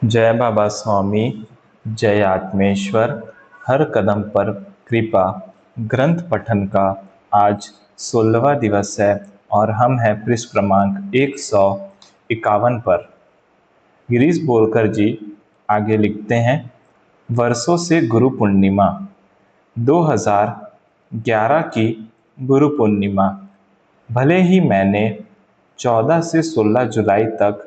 जय बाबा स्वामी, जय आत्मेश्वर। हर कदम पर कृपा ग्रंथ पठन का आज 16वां दिवस है और हम हैं पृष्ठ क्रमांक 151 पर। गिरीश बोरकर जी आगे लिखते हैं, वर्षों से गुरु पूर्णिमा 2011 की गुरु पूर्णिमा। भले ही मैंने 14 से 16 जुलाई तक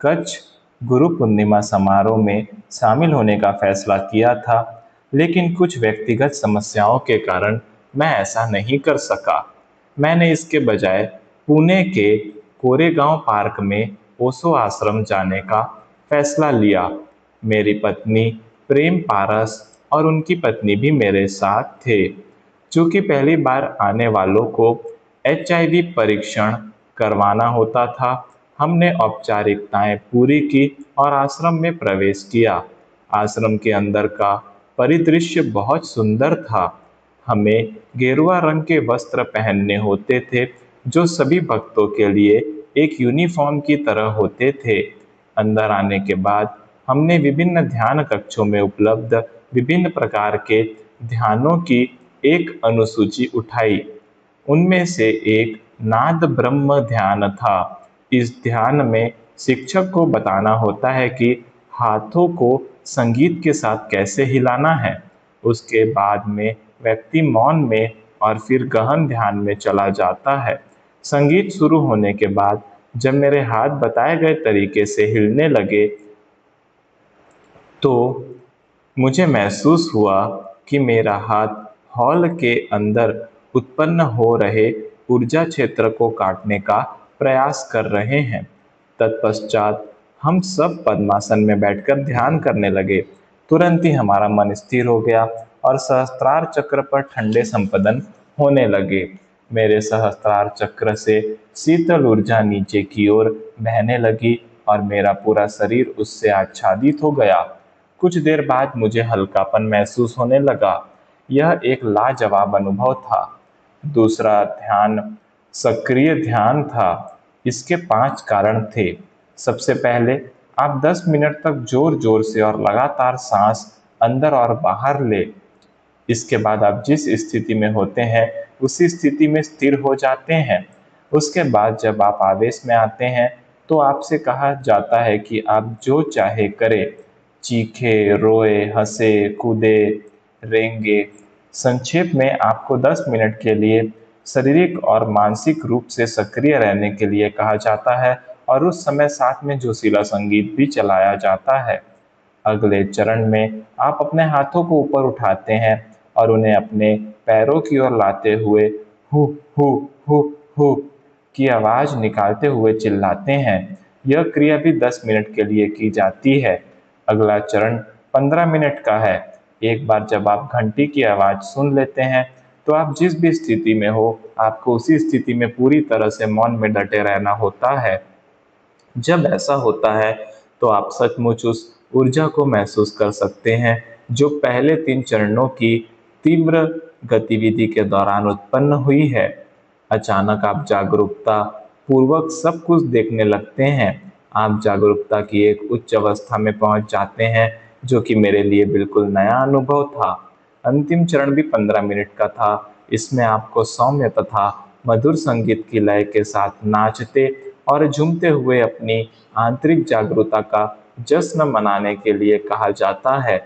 कच्छ गुरु पूर्णिमा समारोह में शामिल होने का फैसला किया था, लेकिन कुछ व्यक्तिगत समस्याओं के कारण मैं ऐसा नहीं कर सका। मैंने इसके बजाय पुणे के कोरेगांव पार्क में ओशो आश्रम जाने का फैसला लिया। मेरी पत्नी प्रेम पारस और उनकी पत्नी भी मेरे साथ थे। चूंकि पहली बार आने वालों को HIV परीक्षण करवाना होता था, हमने औपचारिकताएं पूरी की और आश्रम में प्रवेश किया। आश्रम के अंदर का परिदृश्य बहुत सुंदर था। हमें गेरुआ रंग के वस्त्र पहनने होते थे, जो सभी भक्तों के लिए एक यूनिफॉर्म की तरह होते थे। अंदर आने के बाद हमने विभिन्न ध्यान कक्षों में उपलब्ध विभिन्न प्रकार के ध्यानों की एक अनुसूची उठाई। उनमें से एक नाद ब्रह्म ध्यान था। इस ध्यान में शिक्षक को बताना होता है कि हाथों को संगीत के साथ कैसे हिलाना है। उसके बाद में व्यक्ति मौन में और फिर गहन ध्यान में चला जाता है। संगीत शुरू होने के बाद जब मेरे हाथ बताए गए तरीके से हिलने लगे तो मुझे महसूस हुआ कि मेरा हाथ हॉल के अंदर उत्पन्न हो रहे ऊर्जा क्षेत्र को काटने का प्रयास कर रहे हैं। तत्पश्चात हम सब पद्मासन में बैठकर ध्यान करने लगे। तुरंत ही हमारा मन स्थिर हो गया और सहस्त्रार चक्र पर ठंडे संपदन होने लगे। मेरे सहस्त्रार चक्र से शीतल ऊर्जा नीचे की ओर बहने लगी और मेरा पूरा शरीर उससे आच्छादित हो गया। कुछ देर बाद मुझे हल्कापन महसूस होने लगा। यह एक लाजवाब अनुभव था। दूसरा ध्यान सक्रिय ध्यान था। इसके 5 कारण थे। सबसे पहले, आप 10 मिनट तक जोर जोर से और लगातार सांस अंदर और बाहर ले। इसके बाद आप जिस स्थिति में होते हैं उसी स्थिति में स्थिर हो जाते हैं। उसके बाद जब आप आवेश में आते हैं तो आपसे कहा जाता है कि आप जो चाहे करें, चीखे, रोए, हंसे, कूदे, रेंगे। संक्षेप में आपको 10 मिनट के लिए शारीरिक और मानसिक रूप से सक्रिय रहने के लिए कहा जाता है और उस समय साथ में जोशीला संगीत भी चलाया जाता है। अगले चरण में आप अपने हाथों को ऊपर उठाते हैं और उन्हें अपने पैरों की ओर लाते हुए हु हु हु हु की आवाज निकालते हुए चिल्लाते हैं। यह क्रिया भी 10 मिनट के लिए की जाती है। अगला चरण 15 मिनट का है। एक बार जब आप घंटी की आवाज सुन लेते हैं तो आप जिस भी स्थिति में हो, आपको उसी स्थिति में पूरी तरह से मौन में डटे रहना होता है। जब ऐसा होता है तो आप सचमुच उस ऊर्जा को महसूस कर सकते हैं जो पहले 3 चरणों की तीव्र गतिविधि के दौरान उत्पन्न हुई है। अचानक आप जागरूकता पूर्वक सब कुछ देखने लगते हैं। आप जागरूकता की एक उच्च अवस्था में पहुंच जाते हैं, जो कि मेरे लिए बिल्कुल नया अनुभव था। अंतिम चरण भी 15 मिनट का था। इसमें आपको सौम्य तथा मधुर संगीत की लय के साथ नाचते और झूमते हुए अपनी आंतरिक जागरूकता का जश्न मनाने के लिए कहा जाता है।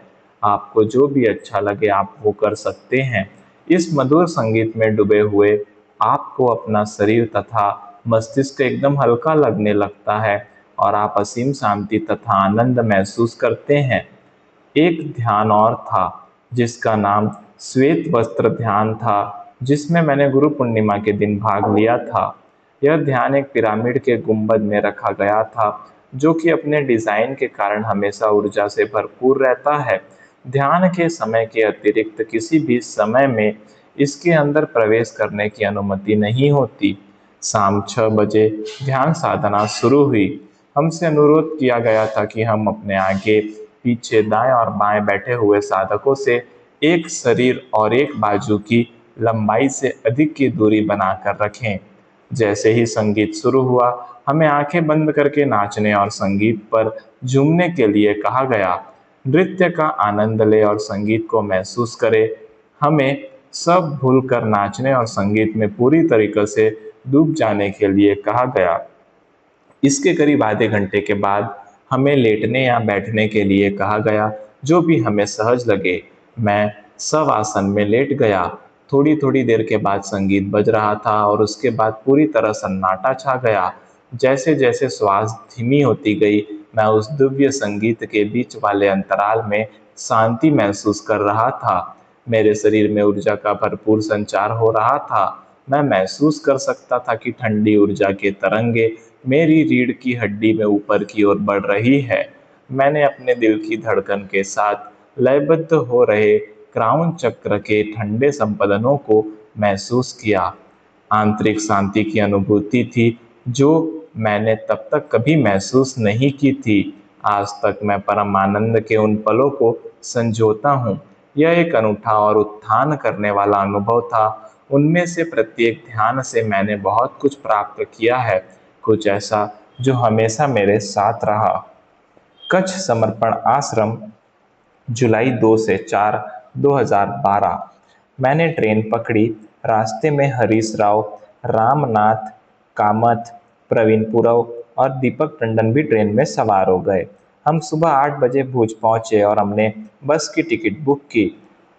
आपको जो भी अच्छा लगे आप वो कर सकते हैं। इस मधुर संगीत में डूबे हुए आपको अपना शरीर तथा मस्तिष्क एकदम हल्का लगने लगता है और आप असीम शांति तथा आनंद महसूस करते हैं। एक ध्यान और था जिसका नाम श्वेत वस्त्र ध्यान था, जिसमें मैंने गुरु पूर्णिमा के दिन भाग लिया था। यह ध्यान एक पिरामिड के गुंबद में रखा गया था, जो कि अपने डिजाइन के कारण हमेशा ऊर्जा से भरपूर रहता है। ध्यान के समय के अतिरिक्त किसी भी समय में इसके अंदर प्रवेश करने की अनुमति नहीं होती। शाम 6 बजे ध्यान साधना शुरू हुई। हमसे अनुरोध किया गया था कि हम अपने आगे, पीछे, दाएं और बाएं बैठे हुए साधकों से एक शरीर और एक बाजू की लंबाई से अधिक की दूरी बनाकर रखें। जैसे ही संगीत शुरू हुआ, हमें आंखें बंद करके नाचने और संगीत पर झूमने के लिए कहा गया। नृत्य का आनंद ले और संगीत को महसूस करे। हमें सब भूलकर नाचने और संगीत में पूरी तरीके से डूब जाने के लिए कहा गया। इसके करीब आधे घंटे के बाद हमें लेटने या बैठने के लिए कहा गया, जो भी हमें सहज लगे। मैं सब आसन में लेट गया। थोड़ी थोड़ी देर के बाद संगीत बज रहा था और उसके बाद पूरी तरह सन्नाटा छा गया। जैसे जैसे श्वास धीमी होती गई, मैं उस दिव्य संगीत के बीच वाले अंतराल में शांति महसूस कर रहा था। मेरे शरीर में ऊर्जा का भरपूर संचार हो रहा था। मैं महसूस कर सकता था कि ठंडी ऊर्जा के तरंगे मेरी रीढ़ की हड्डी में ऊपर की ओर बढ़ रही है। मैंने अपने दिल की धड़कन के साथ लयबद्ध हो रहे क्राउन चक्र के ठंडे संपदनों को महसूस किया। आंतरिक शांति की अनुभूति थी जो मैंने तब तक कभी महसूस नहीं की थी। आज तक मैं परम आनंद के उन पलों को संजोता हूँ। यह एक अनूठा और उत्थान करने वाला अनुभव था। उनमें से प्रत्येक ध्यान से मैंने बहुत कुछ प्राप्त किया है, कुछ ऐसा जो हमेशा मेरे साथ रहा। कच्छ समर्पण आश्रम, जुलाई 2 से 4, 2012। मैंने ट्रेन पकड़ी। रास्ते में हरीश राव, रामनाथ कामथ, प्रवीण पुरव और दीपक टंडन भी ट्रेन में सवार हो गए। हम सुबह 8 बजे भुज पहुंचे और हमने बस की टिकट बुक की।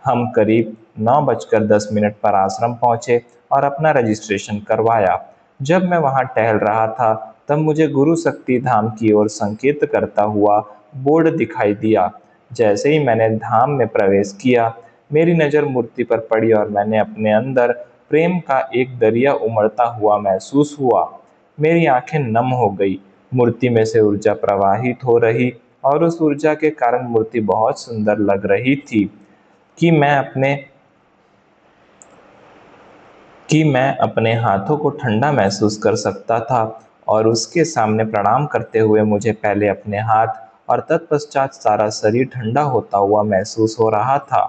हम करीब 9:10 पर आश्रम पहुंचे और अपना रजिस्ट्रेशन करवाया। जब मैं वहां टहल रहा था, तब मुझे गुरु शक्ति धाम की ओर संकेत करता हुआ बोर्ड दिखाई दिया। जैसे ही मैंने धाम में प्रवेश किया, मेरी नज़र मूर्ति पर पड़ी और मैंने अपने अंदर प्रेम का एक दरिया उमड़ता हुआ महसूस हुआ। मेरी आंखें नम हो गई। मूर्ति में से ऊर्जा प्रवाहित हो रही और उस ऊर्जा के कारण मूर्ति बहुत सुंदर लग रही थी। कि मैं अपने कि मैं अपने हाथों को ठंडा महसूस कर सकता था और उसके सामने प्रणाम करते हुए मुझे पहले अपने हाथ और तत्पश्चात सारा शरीर ठंडा होता हुआ महसूस हो रहा था।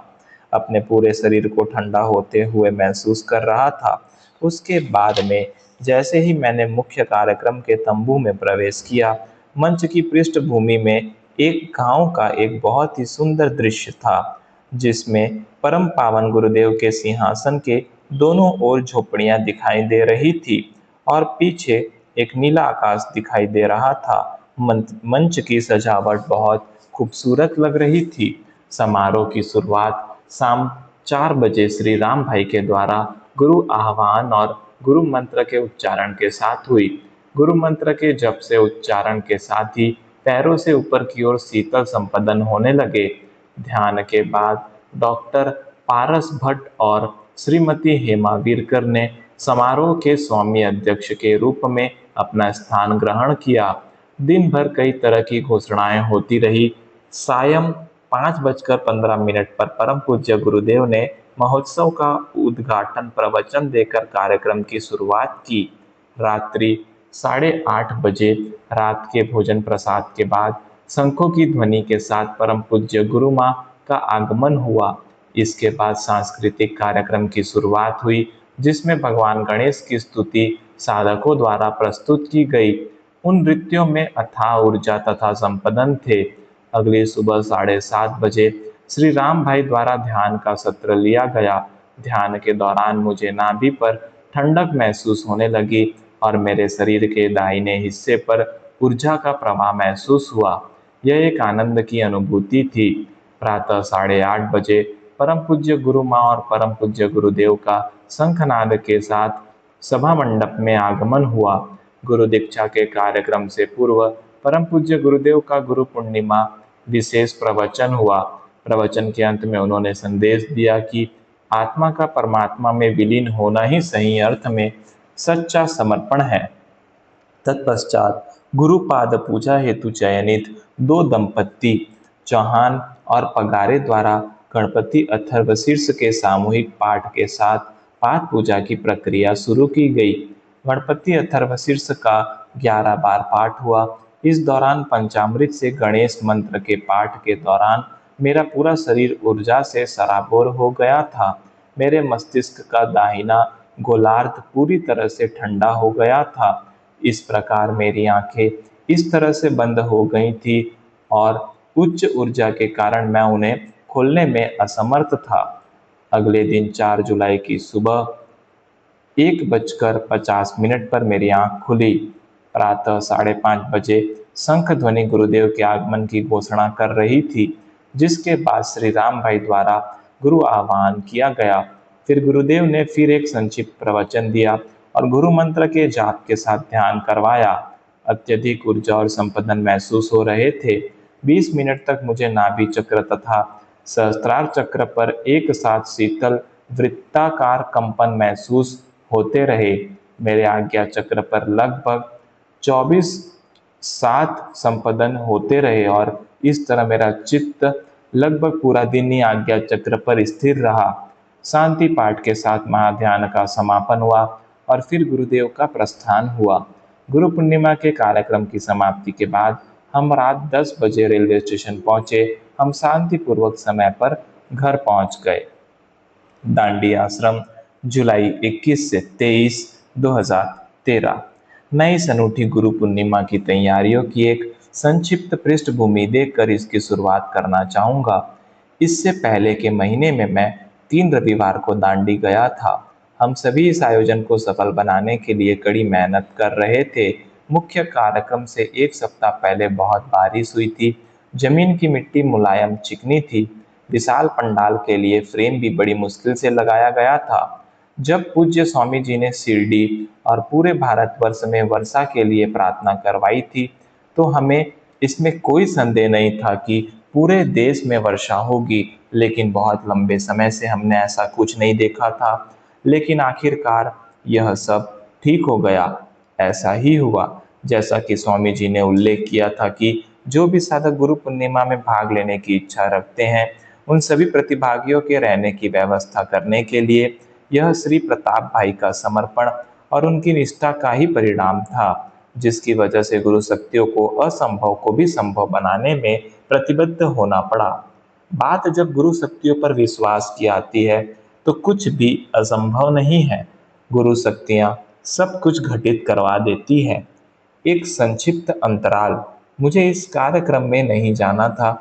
अपने पूरे शरीर को ठंडा होते हुए महसूस कर रहा था। उसके बाद में जैसे ही मैंने मुख्य कार्यक्रम के तंबू में प्रवेश किया, मंच की पृष्ठभूमि में एक गांव का एक बहुत ही सुंदर दृश्य था, जिसमें परम पावन गुरुदेव के सिंहासन के दोनों ओर झोपड़ियां दिखाई दे रही थी और पीछे एक नीला आकाश दिखाई दे रहा था। मंच की सजावट बहुत खूबसूरत लग रही थी। समारोह की शुरुआत शाम 4 बजे श्री राम भाई के द्वारा गुरु आह्वान और गुरु मंत्र के उच्चारण के साथ हुई। गुरु मंत्र के जप से उच्चारण के साथ ही पैरों से ऊपर की ओर शीतल संपदन होने लगे। ध्यान के बाद डॉक्टर पारस भट्ट और श्रीमती हेमा वीरकर ने समारोह के स्वामी अध्यक्ष के रूप में अपना स्थान ग्रहण किया। दिन भर कई तरह की घोषणाएं होती रही। सायं 5:15 पर परम पूज्य गुरुदेव ने महोत्सव का उद्घाटन प्रवचन देकर कार्यक्रम की शुरुआत की। रात्रि 8:30 बजे रात के भोजन प्रसाद के बाद शंखों की ध्वनि के साथ परम पूज्य गुरु माँ का आगमन हुआ। इसके बाद सांस्कृतिक कार्यक्रम की शुरुआत हुई, जिसमें भगवान गणेश की स्तुति साधकों द्वारा प्रस्तुत की गई। उन नृत्यों में अथाह ऊर्जा तथा संपदन थे। अगली सुबह 7:30 बजे श्री राम भाई द्वारा ध्यान का सत्र लिया गया। ध्यान के दौरान मुझे नाभि पर ठंडक महसूस होने लगी और मेरे शरीर के दाहिने हिस्से पर ऊर्जा का प्रवाह महसूस हुआ। यह एक आनंद की अनुभूति थी। प्रातः 8:30 बजे परम पूज्य गुरु माँ और परम पूज्य गुरुदेव का शंखनाद के साथ सभा मंडप में आगमन हुआ। गुरु दीक्षा के कार्यक्रम से पूर्व परम पूज्य गुरुदेव का गुरु पूर्णिमा विशेष प्रवचन हुआ। प्रवचन के अंत में उन्होंने संदेश दिया कि आत्मा का परमात्मा में विलीन होना ही सही अर्थ में सच्चा समर्पण है। तत्पश्चात गुरुपाद पूजा हेतु चयनित 2 दंपत्ति चौहान और पगारे द्वारा गणपति अथर्वशीर्ष के सामूहिक पाठ के साथ पाठ पूजा की प्रक्रिया शुरू की गई। गणपति अथर्वशीर्ष का 11 बार पाठ हुआ। इस दौरान पंचामृत से गणेश मंत्र के पाठ के दौरान मेरा पूरा शरीर ऊर्जा से सराबोर हो गया था। मेरे मस्तिष्क का दाहिना गोलार्ध पूरी तरह से ठंडा हो गया था। इस प्रकार मेरी आंखें इस तरह से बंद हो गई थी और उच्च ऊर्जा के कारण मैं उन्हें खोलने में असमर्थ था। अगले दिन 4 जुलाई की सुबह 1:50 पर मेरी आंख खुली। प्रातः 5:30 बजे शंख ध्वनि गुरुदेव के आगमन की घोषणा कर रही थी, जिसके बाद श्री राम भाई द्वारा गुरु आह्वान किया गया। फिर गुरुदेव ने फिर एक संक्षिप्त प्रवचन दिया और गुरु मंत्र के जाप के साथ ध्यान करवाया। अत्यधिक ऊर्जा और संपदन महसूस हो रहे थे। 20 मिनट तक मुझे नाभि चक्र तथा सहस्त्रार चक्र पर एक साथ शीतल वृत्ताकार कंपन महसूस होते रहे। मेरे आज्ञा चक्र पर लगभग 24/7 संपदन होते रहे और इस तरह मेरा चित्त लगभग पूरा दिन ही आज्ञा चक्र पर स्थिर रहा। शांति पाठ के साथ महाध्यान का समापन हुआ और फिर गुरुदेव का प्रस्थान हुआ। गुरु पूर्णिमा के कार्यक्रम की समाप्ति के बाद हम रात 10 बजे रेलवे स्टेशन पहुंचे। हम शांतिपूर्वक समय पर घर पहुंच गए। दांडी आश्रम, जुलाई 21 से 23, 2013। नई इस अनूठी गुरु पूर्णिमा की तैयारियों की एक संक्षिप्त पृष्ठभूमि देकर इसकी शुरुआत करना चाहूँगा। इससे पहले के महीने में मैं 3 रविवार को दांडी गया था। हम सभी इस आयोजन को सफल बनाने के लिए कड़ी मेहनत कर रहे थे। मुख्य कार्यक्रम से एक सप्ताह पहले बहुत बारिश हुई थी। जमीन की मिट्टी मुलायम चिकनी थी। विशाल पंडाल के लिए फ्रेम भी बड़ी मुश्किल से लगाया गया था। जब पूज्य स्वामी जी ने शिरडी और पूरे भारतवर्ष में वर्षा के लिए प्रार्थना करवाई थी, तो हमें इसमें कोई संदेह नहीं था कि पूरे देश में वर्षा होगी, लेकिन बहुत लंबे समय से हमने ऐसा कुछ नहीं देखा था। लेकिन आखिरकार यह सब ठीक हो गया। ऐसा ही हुआ जैसा कि स्वामी जी ने उल्लेख किया था कि जो भी साधक गुरु पूर्णिमा में भाग लेने की इच्छा रखते हैं, उन सभी प्रतिभागियों के रहने की व्यवस्था करने के लिए यह श्री प्रताप भाई का समर्पण और उनकी निष्ठा का ही परिणाम था, जिसकी वजह से गुरु शक्तियों को असंभव को भी संभव बनाने में प्रतिबद्ध होना पड़ा। बात जब गुरु शक्तियों पर विश्वास की आती है तो कुछ भी असंभव नहीं है। गुरु शक्तियाँ सब कुछ घटित करवा देती है। एक संक्षिप्त अंतराल, मुझे इस कार्यक्रम में नहीं जाना था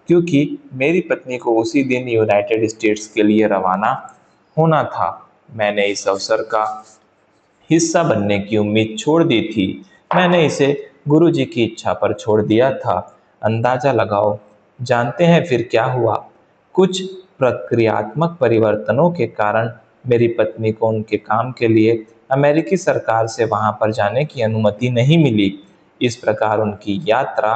क्योंकि मेरी पत्नी को उसी दिन यूनाइटेड स्टेट्स के लिए रवाना होना था। मैंने इस अवसर का हिस्सा बनने की उम्मीद छोड़ दी थी। मैंने इसे गुरु जी की इच्छा पर छोड़ दिया था। अंदाजा लगाओ, जानते हैं फिर क्या हुआ? कुछ प्रक्रियात्मक परिवर्तनों के कारण मेरी पत्नी को उनके काम के लिए अमेरिकी सरकार से वहां पर जाने की अनुमति नहीं मिली। इस प्रकार उनकी यात्रा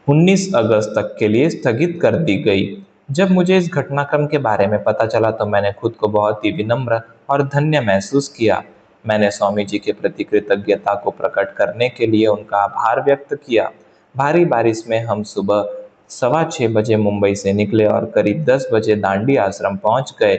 19 अगस्त तक के लिए स्थगित कर दी गई। जब मुझे इस घटनाक्रम के बारे में पता चला तो मैंने खुद को बहुत ही विनम्र और धन्य महसूस किया। मैंने स्वामी जी के प्रति कृतज्ञता को प्रकट करने के लिए उनका आभार व्यक्त किया। भारी बारिश में हम सुबह 6:15 मुंबई से निकले और करीब 10 बजे दांडी आश्रम पहुंच गए।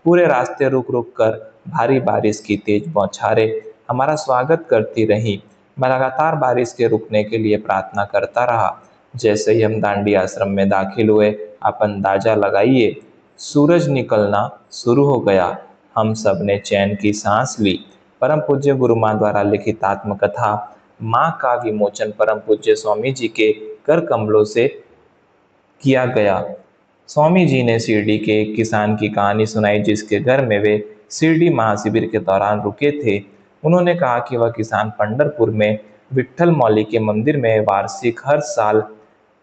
पूरे रास्ते रुक रुक कर भारी बारिश की तेज बौछारें हमारा स्वागत करती रहीं। मैं लगातार बारिश के रुकने के लिए प्रार्थना करता रहा। जैसे ही हम दांडी आश्रम में दाखिल हुए, आप अंदाजा लगाइए, सूरज निकलना शुरू हो गया। हम सब ने चैन की सांस ली। परम पूज्य गुरु माँ द्वारा लिखित आत्मकथा माँ का विमोचन परम पूज्य स्वामी जी के कर कमलों से किया गया। स्वामी जी ने शिरडी के एक किसान की कहानी सुनाई जिसके घर में वे शिरडी महाशिविर के दौरान रुके थे। उन्होंने कहा कि वह किसान पंढरपुर में विट्ठल मौली के मंदिर में वार्षिक हर साल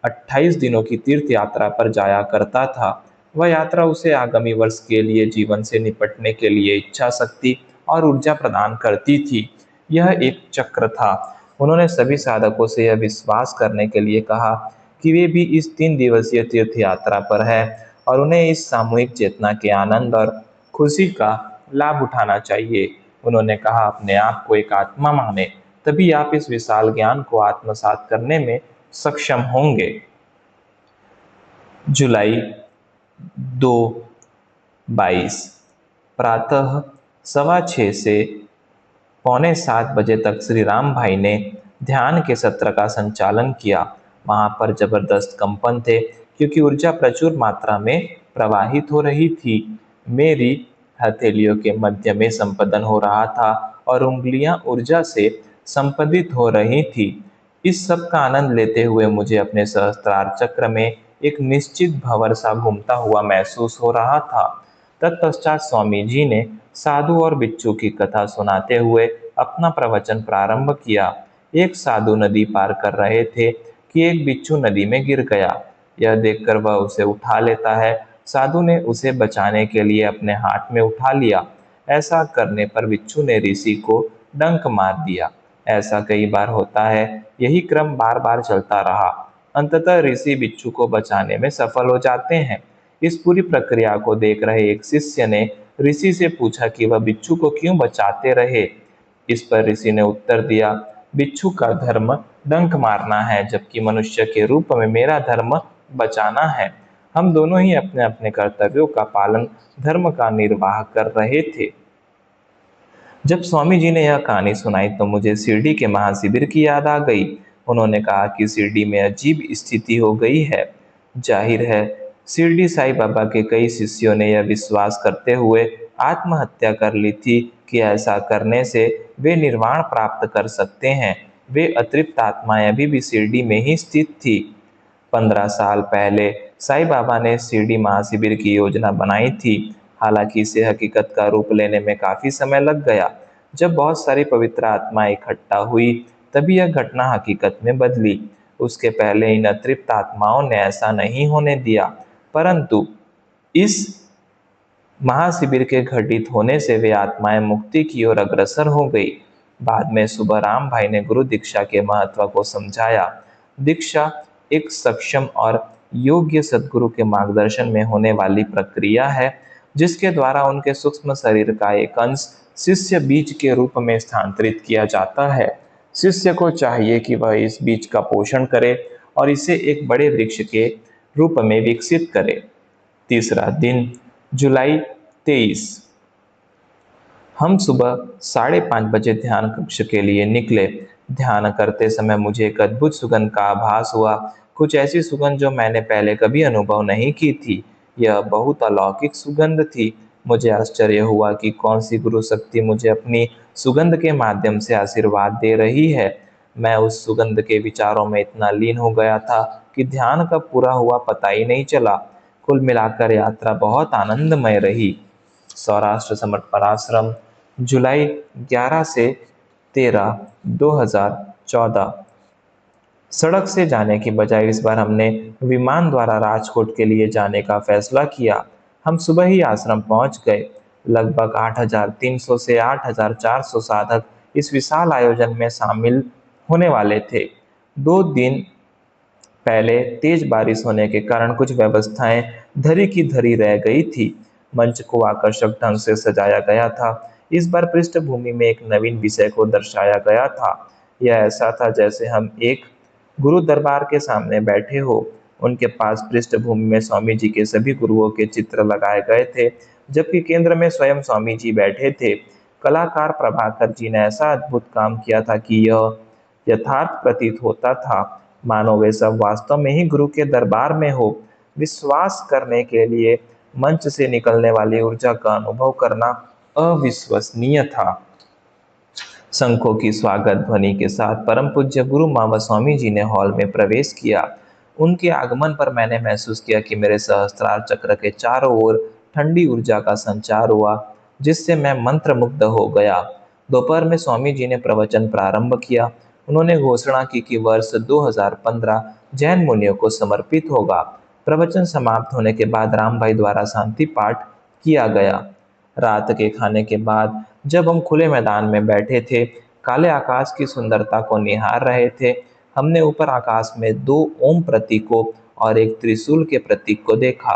28 दिनों की तीर्थ यात्रा पर जाया करता था। वह यात्रा उसे आगामी वर्ष के लिए जीवन से निपटने के लिए इच्छा शक्ति और ऊर्जा प्रदान करती थी। यह एक चक्र था। उन्होंने सभी साधकों से यह विश्वास करने के लिए कहा कि वे भी इस 3 दिवसीय तीर्थ यात्रा पर है और उन्हें इस सामूहिक चेतना के आनंद और खुशी का लाभ उठाना चाहिए। उन्होंने कहा, अपने आप को एक आत्मा माने, तभी आप इस विशाल ज्ञान को आत्मसात करने में सक्षम होंगे। जुलाई 2, 22, प्रातः 6:15 से 6:45 तक श्री राम भाई ने ध्यान के सत्र का संचालन किया। वहां पर जबरदस्त कंपन थे क्योंकि ऊर्जा प्रचुर मात्रा में प्रवाहित हो रही थी। मेरी हथेलियों के मध्य में संपदन हो रहा था और उंगलियां ऊर्जा से संपदित हो रही थी। इस सब का आनंद लेते हुए मुझे अपने सहस्त्रार चक्र में एक निश्चित भंवर सा घूमता हुआ महसूस हो रहा था। तत्पश्चात स्वामी जी ने साधु और बिच्छू की कथा सुनाते हुए अपना प्रवचन प्रारंभ किया। एक साधु नदी पार कर रहे थे कि एक बिच्छू नदी में गिर गया। यह देखकर वह उसे उठा लेता है। साधु ने उसे बचाने के लिए अपने हाथ में उठा लिया। ऐसा करने पर बिच्छू ने ऋषि को डंक मार दिया। ऐसा कई बार होता है। यही क्रम बार बार चलता रहा। अंततः ऋषि बिच्छू को बचाने में सफल हो जाते हैं। इस पूरी प्रक्रिया को देख रहे एक शिष्य ने ऋषि से पूछा कि वह बिच्छू को क्यों बचाते रहे। इस पर ऋषि ने उत्तर दिया, बिच्छू का धर्म डंक मारना है, जबकि मनुष्य के रूप में मेरा धर्म बचाना है। हम दोनों ही अपने अपने कर्तव्यों का पालन, धर्म का निर्वाह कर रहे थे। जब स्वामी जी ने यह कहानी सुनाई तो मुझे शिरडी के महाशिविर की याद आ गई। उन्होंने कहा कि शिरडी में अजीब स्थिति हो गई है। जाहिर है, शिरडी साईं बाबा के कई शिष्यों ने यह विश्वास करते हुए आत्महत्या कर ली थी कि ऐसा करने से वे निर्वाण प्राप्त कर सकते हैं। वे अतृप्त आत्माएं अभी भी शिरडी में ही स्थित थी। 15 साल पहले साईं बाबा ने शिरडी महाशिविर की योजना बनाई थी। हालांकि इसे हकीकत का रूप लेने में काफी समय लग गया। जब बहुत सारी पवित्र आत्माएं इकट्ठा हुई तभी यह घटना हकीकत में बदली। उसके पहले इन अतृप्त आत्माओं ने ऐसा नहीं होने दिया, परंतु इस महाशिविर के घटित होने से वे आत्माएं मुक्ति की ओर अग्रसर हो गई। बाद में सुबह राम भाई ने गुरु दीक्षा के महत्व को समझाया। दीक्षा एक सक्षम और योग्य सद्गुरु के मार्गदर्शन में होने वाली प्रक्रिया है, जिसके द्वारा उनके सूक्ष्म शरीर का एक अंश शिष्य बीज के रूप में स्थानांतरित किया जाता है। शिष्य को चाहिए कि वह इस बीज का पोषण करे और इसे एक बड़े वृक्ष के रूप में विकसित करे। तीसरा दिन, जुलाई 23। हम सुबह 5:30 बजे ध्यान कक्ष के लिए निकले। ध्यान करते समय मुझे एक अद्भुत सुगंध का आभास हुआ, कुछ ऐसी सुगंध जो मैंने पहले कभी अनुभव नहीं की थी। यह बहुत अलौकिक सुगंध थी। मुझे आश्चर्य हुआ कि कौन सी गुरु शक्ति मुझे अपनी सुगंध के माध्यम से आशीर्वाद दे रही है। मैं उस सुगंध के विचारों में इतना लीन हो गया था कि ध्यान कब पूरा हुआ पता ही नहीं चला। कुल मिलाकर यात्रा बहुत आनंदमय रही। सौराष्ट्र समर्पण आश्रम, जुलाई 11 से 13, 2014। सड़क से जाने की बजाय इस बार हमने विमान द्वारा राजकोट के लिए जाने का फैसला किया। हम सुबह ही आश्रम पहुंच गए। लगभग 8,300 से 8,400 साधक इस विशाल आयोजन में शामिल होने वाले थे। 2 दिन पहले तेज बारिश होने के कारण कुछ व्यवस्थाएं धरी की धरी रह गई थी। मंच को आकर्षक ढंग से सजाया गया था। इस बार पृष्ठभूमि में एक नवीन विषय को दर्शाया गया था। यह ऐसा था जैसे हम एक गुरु दरबार के सामने बैठे हो। उनके पास पृष्ठभूमि में स्वामी जी के सभी गुरुओं के चित्र लगाए गए थे, जबकि केंद्र में स्वयं स्वामी जी बैठे थे। कलाकार प्रभाकर जी ने ऐसा अद्भुत काम किया था कि यह यथार्थ प्रतीत होता था, मानो वे सब वास्तव में ही गुरु के दरबार में हो। विश्वास करने के लिए मंच से निकलने वाली ऊर्जा का अनुभव करना अविश्वसनीय था। शंखों की स्वागत ध्वनि के साथ परम पूज्य गुरु मामा स्वामी जी ने हॉल में प्रवेश किया। उनके आगमन पर मैंने महसूस किया कि मेरे सहस्त्रार चक्र के चारों ओर ठंडी ऊर्जा का संचार हुआ, जिससे मैं मंत्रमुग्ध हो गया। दोपहर में स्वामी जी ने प्रवचन प्रारंभ किया। उन्होंने घोषणा की कि वर्ष 2015 जैन मुनियों को समर्पित होगा। प्रवचन समाप्त होने के बाद राम भाई द्वारा शांति पाठ किया गया। रात के खाने के बाद जब हम खुले मैदान में बैठे थे, काले आकाश की सुंदरता को निहार रहे थे, हमने ऊपर आकाश में 2 ओम प्रतीकों और एक त्रिशूल के प्रतीक को देखा।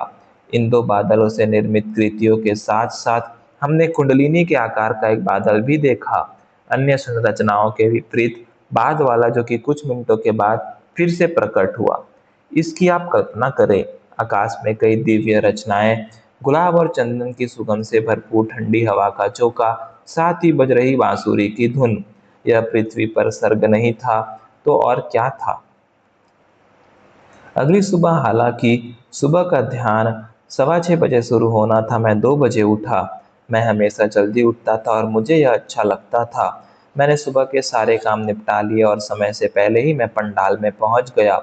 इन 2 बादलों से निर्मित कृतियों के साथ साथ हमने कुंडलिनी के आकार का एक बादल भी देखा। अन्य संरचनाओं के विपरीत बाद वाला, जो कि कुछ मिनटों के बाद फिर से प्रकट हुआ। इसकी आप कल्पना करें, आकाश में कई दिव्य रचनाएं, गुलाब और चंदन की सुगंध से भरपूर ठंडी हवा का झोंका, साथ ही बज रही बांसुरी की धुन। यह पृथ्वी पर स्वर्ग नहीं था तो और क्या था। अगली सुबह, हालांकि सुबह का ध्यान 6:15 बजे शुरू होना था, मैं 2 बजे उठा। मैं हमेशा जल्दी उठता था और मुझे यह अच्छा लगता था। मैंने सुबह के सारे काम निपटा लिए और समय से पहले ही मैं पंडाल में पहुंच गया।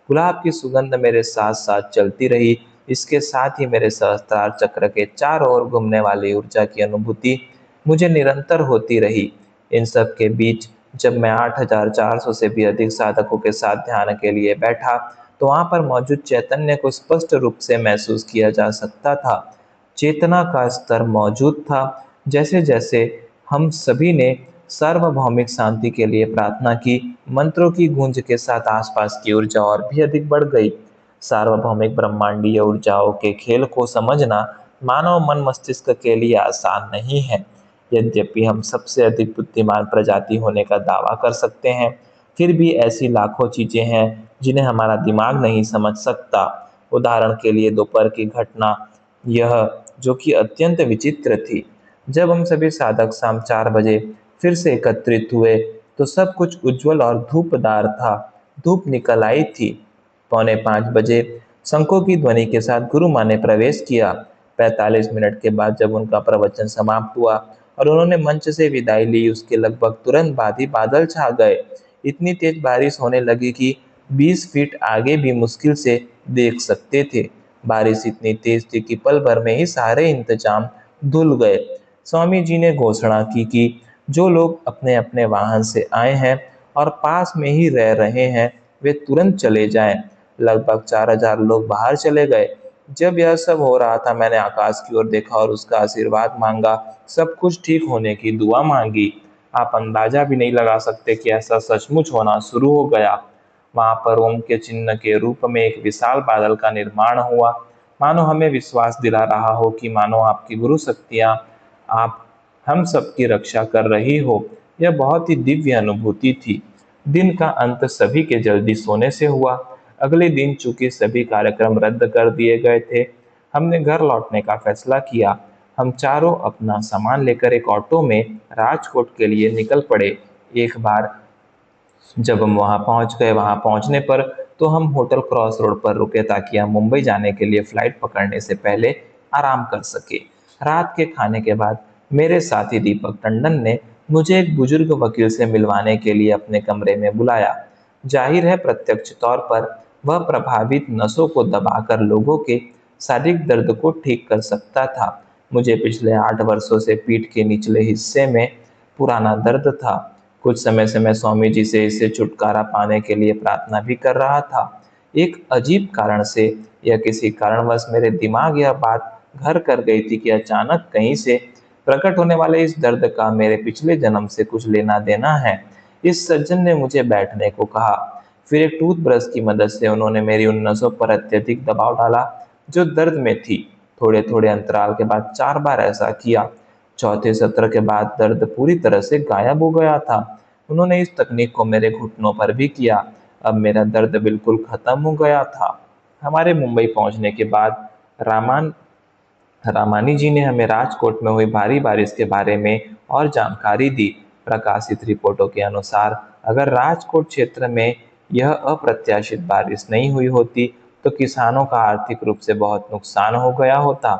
गुलाब की सुगंध मेरे साथ साथ चलती रही। इसके साथ ही मेरे सहस्त्रार चक्र के चारों ओर घूमने वाली ऊर्जा की अनुभूति मुझे निरंतर होती रही। इन सब के बीच जब मैं 8,400 से भी अधिक साधकों के साथ ध्यान के लिए बैठा, तो वहां पर मौजूद चैतन्य को स्पष्ट रूप से महसूस किया जा सकता था। चेतना का स्तर मौजूद था। जैसे जैसे हम सभी ने सार्वभौमिक शांति के लिए प्रार्थना की, मंत्रों की गूंज के साथ आसपास की ऊर्जा और भी अधिक बढ़ गई। सार्वभौमिक ब्रह्मांडीय ऊर्जाओं के खेल को समझना मानव मन मस्तिष्क के लिए आसान नहीं है। यद्यपि हम सबसे अधिक बुद्धिमान प्रजाति होने का दावा कर सकते हैं, फिर भी ऐसी लाखों चीजें हैं जिन्हें हमारा दिमाग नहीं समझ सकता। उदाहरण के लिए दोपहर की घटना, यह जो कि अत्यंत विचित्र थी। जब हम सभी साधक शाम 4 बजे फिर से एकत्रित हुए, तो सब कुछ उज्जवल और धूपदार था। धूप निकल आई थी। 4:45 बजे शंखों की ध्वनि के साथ गुरु माँ ने प्रवेश किया। 45 मिनट के बाद जब उनका प्रवचन समाप्त हुआ और उन्होंने मंच से विदाई ली, उसके लगभग तुरंत बाद ही बादल छा गए। इतनी तेज बारिश होने लगी कि 20 फीट आगे भी मुश्किल से देख सकते थे। बारिश इतनी तेज थी कि पल भर में ही सारे इंतजाम धुल गए। स्वामी जी ने घोषणा की कि जो लोग अपने अपने वाहन से आए हैं और पास में ही रह रहे हैं, वे तुरंत चले जाएं। लगभग 4,000 लोग बाहर चले गए। जब यह सब हो रहा था, मैंने आकाश की ओर देखा और उसका आशीर्वाद मांगा, सब कुछ ठीक होने की दुआ मांगी। आप अंदाजा भी नहीं लगा सकते कि ऐसा सचमुच होना शुरू हो गया। वहां पर ओम के चिन्ह के रूप में एक विशाल बादल का निर्माण हुआ, मानो हमें विश्वास दिला रहा हो कि मानो आपकी गुरु शक्तियां आप हम सबकी रक्षा कर रही हो। यह बहुत ही दिव्य अनुभूति थी। दिन का अंत सभी के जल्दी सोने से हुआ। अगले दिन चूंकि सभी कार्यक्रम रद्द कर दिए गए थे, हमने घर लौटने का फैसला किया। हम चारों अपना सामान लेकर एक ऑटो में राजकोट के लिए निकल पड़े। एक बार जब हम वहां पहुंच गए, वहां पहुंचने पर तो हम होटल क्रॉस रोड पर रुके ताकि हम मुंबई जाने के लिए फ्लाइट पकड़ने से पहले आराम कर सके। रात के खाने के बाद मेरे साथी दीपक टंडन ने मुझे एक बुजुर्ग वकील से मिलवाने के लिए अपने कमरे में बुलाया। जाहिर है, प्रत्यक्ष तौर पर वह प्रभावित नसों को दबाकर लोगों के शारीरिक दर्द को ठीक कर सकता था। मुझे पिछले 8 वर्षों से पीठ के निचले हिस्से में पुराना दर्द था। कुछ समय से मैं स्वामी जी से इससे छुटकारा पाने के लिए प्रार्थना भी कर रहा था। एक अजीब कारण से या किसी कारणवश मेरे दिमाग यह बात घर कर गई थी कि अचानक कहीं से प्रकट होने वाले इस दर्द का मेरे पिछले जन्म से कुछ लेना देना है। इस सज्जन ने मुझे बैठने को कहा। फिर एक टूथब्रश की मदद से उन्होंने मेरी उन नसों पर अत्यधिक दबाव डाला जो दर्द में थी। थोड़े थोड़े अंतराल के बाद 4 बार ऐसा किया। चौथे सत्र के बाद दर्द पूरी तरह से गायब हो गया था। उन्होंने इस तकनीक को मेरे घुटनों पर भी किया। अब मेरा दर्द बिल्कुल खत्म हो गया था। हमारे मुंबई पहुंचने के बाद रामान रामानी जी ने हमें राजकोट में हुई भारी बारिश के बारे में और जानकारी दी। प्रकाशित रिपोर्टों के अनुसार अगर राजकोट क्षेत्र में यह अप्रत्याशित बारिश नहीं हुई होती, तो किसानों का आर्थिक रूप से बहुत नुकसान हो गया होता।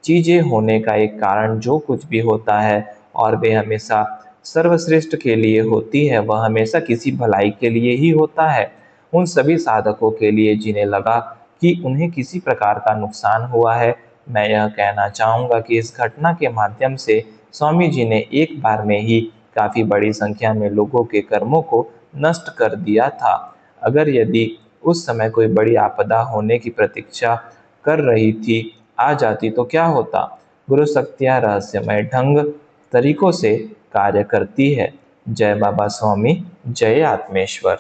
चीजें होने का एक कारण जो कुछ भी होता है, और वे हमेशा सर्वश्रेष्ठ के लिए होती है, वह हमेशा किसी भलाई के लिए ही होता है। उन सभी साधकों के लिए जिन्हें लगा कि उन्हें किसी प्रकार का नुकसान हुआ है, मैं यह कहना चाहूँगा कि इस घटना के माध्यम से स्वामी जी ने एक बार में ही काफ़ी बड़ी संख्या में लोगों के कर्मों को नष्ट कर दिया था। अगर यदि उस समय कोई बड़ी आपदा होने की प्रतीक्षा कर रही थी, आ जाती, तो क्या होता? गुरु शक्तियाँ रहस्यमय ढंग तरीकों से कार्य करती है। जय बाबा स्वामी, जय आत्मेश्वर।